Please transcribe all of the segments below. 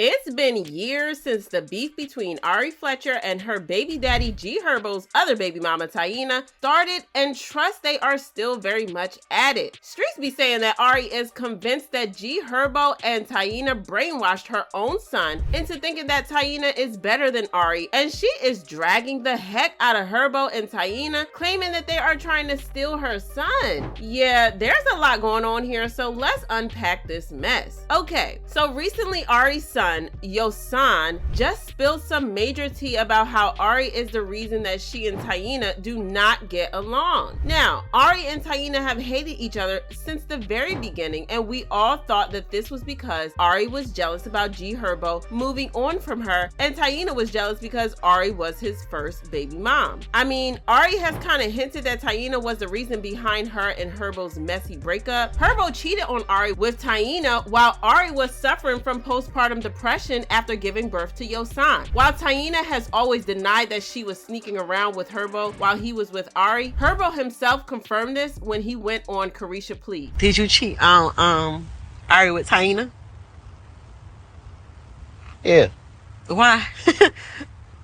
It's been years since the beef between Ari Fletcher and her baby daddy G Herbo's other baby mama Taina started, and trust they are still very much at it. Streets be saying that Ari is convinced that G Herbo and Taina brainwashed her own son into thinking that Taina is better than Ari, and she is dragging the heck out of Herbo and Taina, claiming that they are trying to steal her son. Yeah, there's a lot going on here, so let's unpack this mess. Okay, so recently Ari's son, Yosan, just spilled some major tea about how Ari is the reason that she and Taina do not get along. Now, Ari and Taina have hated each other since the very beginning, and we all thought that this was because Ari was jealous about G Herbo moving on from her, and Taina was jealous because Ari was his first baby mom. I mean, Ari has kind of hinted that Taina was the reason behind her and Herbo's messy breakup. Herbo cheated on Ari with Taina while Ari was suffering from postpartum depression after giving birth to Yosan. While Taina has always denied that she was sneaking around with Herbo while he was with Ari, Herbo himself confirmed this when he went on Carisha Please. Did you cheat on Ari with Taina? Yeah. Why?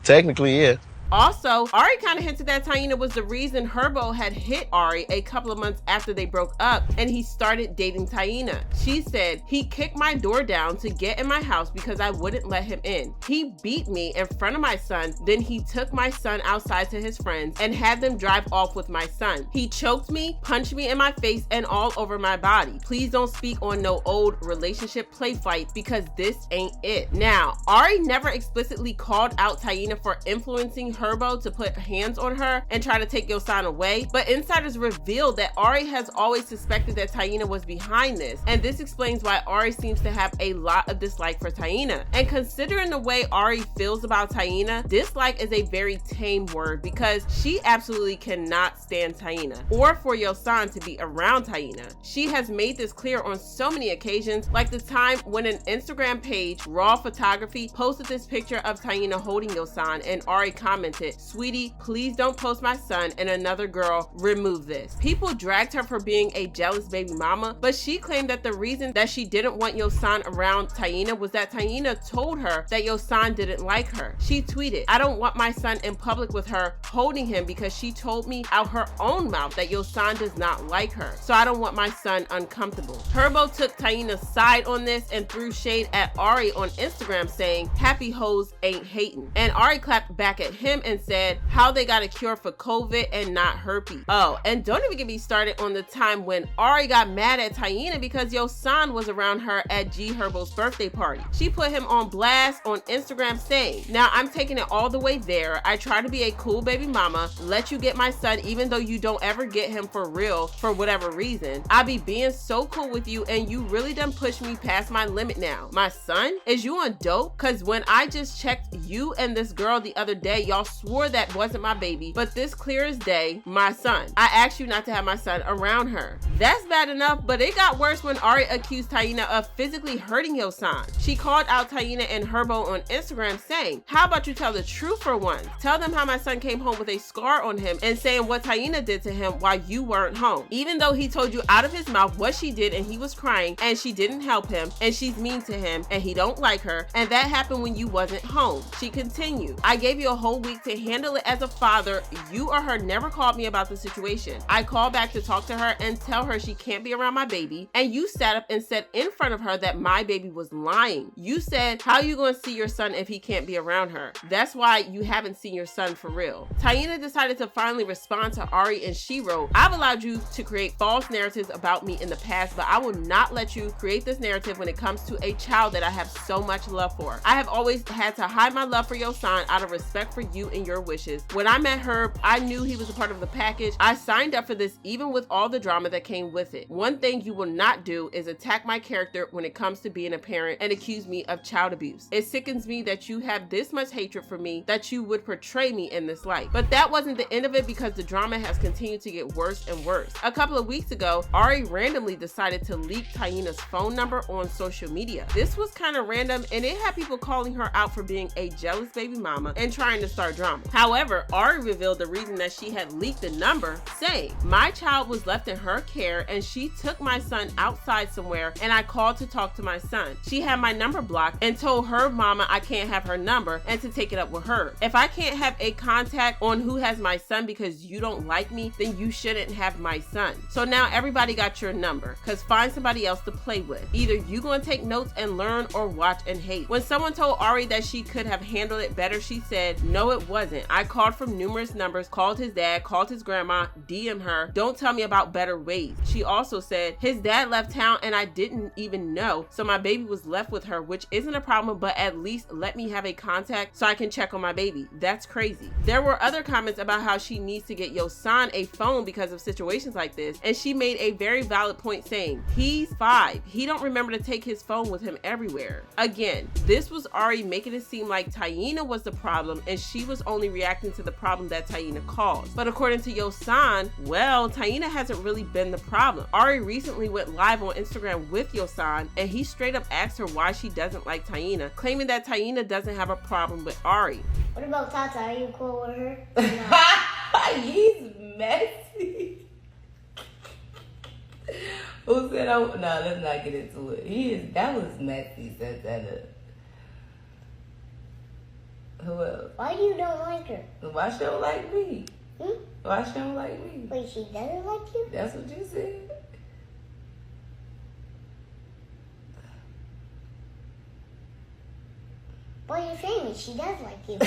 Technically, yeah. Also, Ari kind of hinted that Taina was the reason Herbo had hit Ari a couple of months after they broke up and he started dating Taina. She said, "He kicked my door down to get in my house because I wouldn't let him in. He beat me in front of my son, then he took my son outside to his friends and had them drive off with my son. He choked me, punched me in my face and all over my body. Please don't speak on no old relationship play fight because this ain't it." Now, Ari never explicitly called out Taina for influencing Herbo to put hands on her and try to take Yosan away, but insiders revealed that Ari has always suspected that Taina was behind this, and this explains why Ari seems to have a lot of dislike for Taina. And considering the way Ari feels about Taina, dislike is a very tame word because she absolutely cannot stand Taina or for Yosan to be around Taina. She has made this clear on so many occasions, like the time when an Instagram page, Raw Photography, posted this picture of Taina holding Yosan and Ari commented, "Sweetie, please don't post my son," and another girl, "Remove this." People dragged her for being a jealous baby mama, but she claimed that the reason that she didn't want Yosan around Taina was that Taina told her that Yosan didn't like her. She tweeted, "I don't want my son in public with her holding him because she told me out her own mouth that Yosan does not like her, so I don't want my son uncomfortable." Herbo took Taina's side on this and threw shade at Ari on Instagram saying, "Happy hoes ain't hating," and Ari clapped back at him and said how they got a cure for COVID and not herpes. Oh, and don't even get me started on the time when Ari got mad at Taina because Yosan was around her at G Herbo's birthday party. She put him on blast on Instagram saying, "Now I'm taking it all the way there. I try to be a cool baby mama, let you get my son even though you don't ever get him for real for whatever reason. I be being so cool with you and you really done pushed me past my limit now. My son? Is you on dope? Cause when I just checked you and this girl the other day, y'all swore that wasn't my baby, but this clear as day, my son. I asked you not to have my son around her." That's bad enough, but it got worse when Ari accused Taina of physically hurting Yosan. She called out Taina and Herbo on Instagram saying, "How about you tell the truth for once? Tell them how my son came home with a scar on him and saying what Taina did to him while you weren't home. Even though he told you out of his mouth what she did and he was crying and she didn't help him and she's mean to him and he don't like her and that happened when you wasn't home." She continued, "I gave you a whole week to handle it as a father. You or her never called me about the situation. I called back to talk to her and tell her she can't be around my baby, and you sat up and said in front of her that my baby was lying. You said, how you gonna see your son if he can't be around her? That's why you haven't seen your son for real." Taina decided to finally respond to Ari and she wrote, "I've allowed you to create false narratives about me in the past, but I will not let you create this narrative when it comes to a child that I have so much love for. I have always had to hide my love for your son out of respect for you and your wishes. When I met her, I knew he was a part of the package. I signed up for this even with all the drama that came with it. One thing you will not do is attack my character when it comes to being a parent and accuse me of child abuse. It sickens me that you have this much hatred for me, that you would portray me in this light." But that wasn't the end of it because the drama has continued to get worse and worse. A couple of weeks ago, Ari randomly decided to leak Taina's phone number on social media. This was kind of random and it had people calling her out for being a jealous baby mama and trying to start drama. However, Ari revealed the reason that she had leaked the number, saying, "My child was left in her care and she took my son outside somewhere and I called to talk to my son. She had my number blocked and told her mama I can't have her number and to take it up with her. If I can't have a contact on who has my son because you don't like me, then you shouldn't have my son. So now everybody got your number, cause find somebody else to play with. Either you gonna take notes and learn or watch and hate." When someone told Ari that she could have handled it better, she said, "No, it wasn't. I called from numerous numbers, called his dad, called his grandma, DM'd her. Don't tell me about better ways." She also said, "His dad left town and I didn't even know, so my baby was left with her, which isn't a problem, but at least let me have a contact so I can check on my baby. That's crazy." There were other comments about how she needs to get Yosan a phone because of situations like this, and she made a very valid point saying, "He's 5. He don't remember to take his phone with him everywhere." Again, this was Ari making it seem like Taina was the problem and she was only reacting to the problem that Taina caused. But according to Yosan, well, Taina hasn't really been the problem. Ari recently went live on Instagram with Yosan and he straight up asked her why she doesn't like Taina, claiming that Taina doesn't have a problem with Ari. What about Tata? Are you cool with her? He's messy. Who said no, let's not get into it. That was messy, Santana. Who else? Why you don't like her? Why she don't like me? Why she don't like me? Wait, she doesn't like you? That's what you said. Why you famous? She does like you.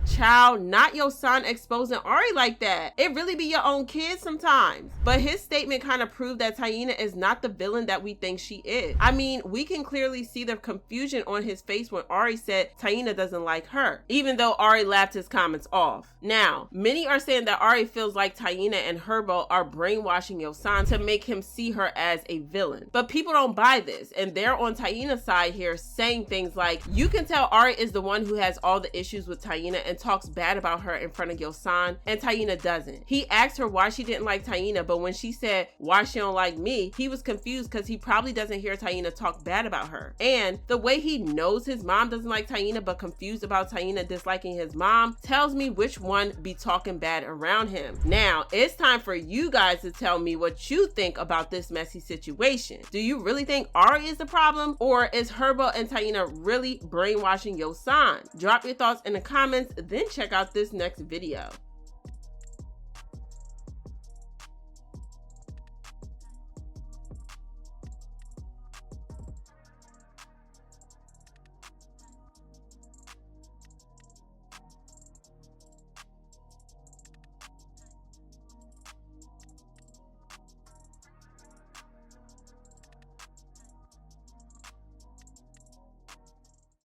Child, not Yosan exposing Ari like that. It really be your own kid sometimes. But his statement kind of proved that Taina is not the villain that we think she is. I mean, we can clearly see the confusion on his face when Ari said Taina doesn't like her, even though Ari laughed his comments off. Now, many are saying that Ari feels like Taina and Herbo are brainwashing Yosan to make him see her as a villain. But people don't buy this, and they're on Taina's side here saying things like, you can tell Ari is the one who has all the issues with Taina and talks bad about her in front of Yosan, and Taina doesn't. He asked her why she didn't like Taina, but when she said why she don't like me, he was confused because he probably doesn't hear Taina talk bad about her. And the way he knows his mom doesn't like Taina but confused about Taina disliking his mom tells me which one be talking bad around him. Now, it's time for you guys to tell me what you think about this messy situation. Do you really think Ari is the problem, or is Herbo and Taina really brainwashing Yosan? Drop your thoughts in the comments, then check out this next video.